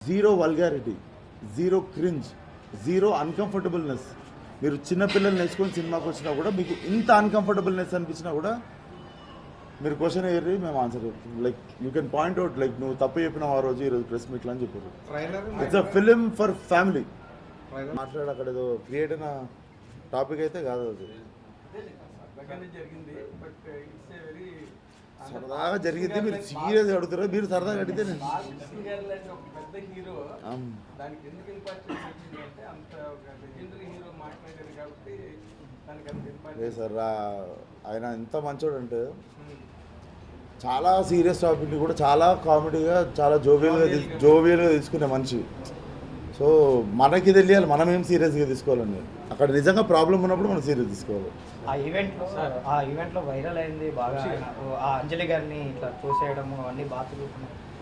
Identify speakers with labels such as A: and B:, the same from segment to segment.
A: Zero vulgarity, zero cringe, zero uncomfortableness. మీరు చిన్నపిల్లల్ని వేసుకొని సినిమాకి వచ్చినా కూడా మీకు ఇంత అన్కంఫర్టబుల్నెస్ అనిపించినా కూడా మీరు క్వశ్చన్ అయ్యారు, మేము ఆన్సర్ చెప్తాం. Like you can point out, like నువ్వు తప్పు చెప్పినావు ఆ రోజు, ఈరోజు ప్రెస్ మీట్లో అని చెప్పారు. It's a film for family. మాట్లాడు అక్కడ ఏదో క్రియేట్ అయిన టాపిక్ అయితే కాదు అది. సరదాగా జరిగింది, మీరు సీరియస్గా అడుగుతారు. మీరు సరదాగా అడిగితే నేను లేదు సార్. ఆయన ఎంత మంచోడు అంటే చాలా సీరియస్ టాపిక్ని కూడా చాలా కామెడీగా, చాలా జోవియల్గా తీసుకునే మనిషి. సో మనకి తెలియాలి మనం ఏం సీరియస్గా తీసుకోవాలని. అక్కడ నిజంగా ప్రాబ్లం ఉన్నప్పుడు మనం సీరియస్ తీసుకోవాలి.
B: ఆ ఈవెంట్లో వైరల్ అయింది బాగా, ఆ అంజలి గారిని ఇట్లా చూసేయడము అన్ని బాగా.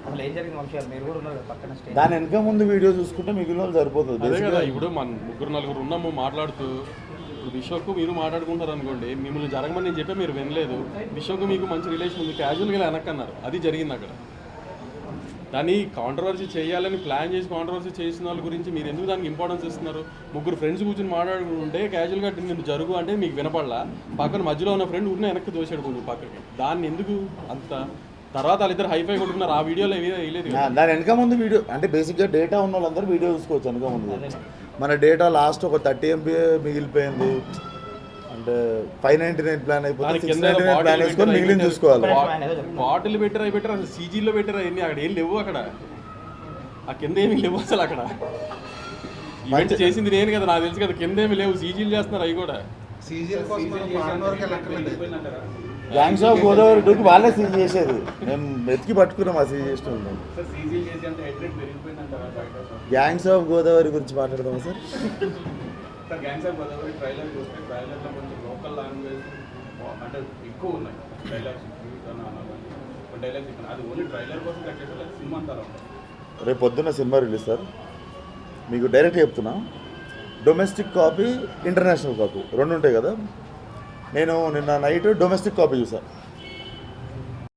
B: అసలు ఏం జరిగింది వంశీ గారు? మీరు కూడా ఉన్నారు పక్కన స్టేజ్.
A: దాని వెనక ముందు వీడియో చూసుకుంటే మిగిలిన వాళ్ళు సరిపోతుంది.
C: అదే కదా, ఇప్పుడు మన ముగ్గురు నలుగురు ఉన్నాము మాట్లాడుతూ. ఇప్పుడు విశ్వకు మీరు మాట్లాడుకుంటారు అనుకోండి, మిమ్మల్ని జరగమని నేను చెప్పే మీరు వినలేదు. విశ్వకు మీకు మంచి రిలేషన్ ఉంది, క్యాజువల్గా వెనక్కన్నారు. అది జరిగింది అక్కడ. దాన్ని కాంట్రవర్సీ చేయాలని ప్లాన్ చేసి కాంట్రవర్సీ చేసిన వాళ్ళ గురించి మీరు ఎందుకు దానికి ఇంపార్టెన్స్ ఇస్తున్నారు? ముగ్గురు ఫ్రెండ్స్ కూర్చొని మాట్లాడుకుంటే క్యాజువల్గా నేను జరుగు అంటే మీకు వినపడలా. పక్కన మధ్యలో ఉన్న ఫ్రెండ్ ఊరినే వెనక్కి దోసాడు కొంచెం పక్కకి. దాన్ని ఎందుకు అంత తర్వాత వాళ్ళిద్దరు హైఫై కొట్టుకున్నారు. ఆ వీడియోలో వేయలేదు.
A: దాని వెనక ముందు వీడియో అంటే బేసిక్గా డేటా ఉన్న వాళ్ళందరూ వీడియో చూసుకోవచ్చు. వెనక ముందు మన డేటా లాస్ట్ ఒక 30 MB మిగిలిపోయింది అంటే 599 ప్లాన్ అయిపోతుంది. 699 ప్లాన్ వేసుకొని మిగిలిన చూసుకోవాలి.
C: బాటిల్ పెట్టారు, అవి పెట్టారు, అసలు సీజీలో పెట్టారు. అవన్నీ అక్కడ ఏం లేవు. అక్కడ ఆ కింద ఏమి లేవు అసలు. అక్కడ ఈవెంట్ చేసింది నేను కదా, నాకు తెలుసు కదా. కింద ఏమి లేవు, సీజీలు చేస్తున్నారు. అవి కూడా
A: గ్యాంగ్స్ ఆఫ్ గోదావరి 2కి వాళ్ళే సీజ్ చేసేది. మేము వెతికి పట్టుకున్నాం ఆ సీజ్ చేసిన. గ్యాంగ్స్ ఆఫ్ గోదావరి గురించి మాట్లాడదామా sir?
D: Gangs of Godavari trailer చూస్తే ట్రైలర్లో కొంచెం లోకల్ లాంగ్వేజ్ అంటే ఎక్కువ ఉన్నాయి. డైలాగ్స్ అది ఓన్లీ ట్రైలర్ కోసం కట్టేసి సినిమా అంతా ఉంటుంది.
A: రేపు పొద్దున్న సినిమా రిలీజ్ సార్. మీకు డైరెక్ట్ చెప్తున్నా, డొమెస్టిక్ కాపీ, ఇంటర్నేషనల్ కాపీ 2 ఉంటాయి కదా. నేను నిన్న నైట్ డొమెస్టిక్ కాపీ చూసాను.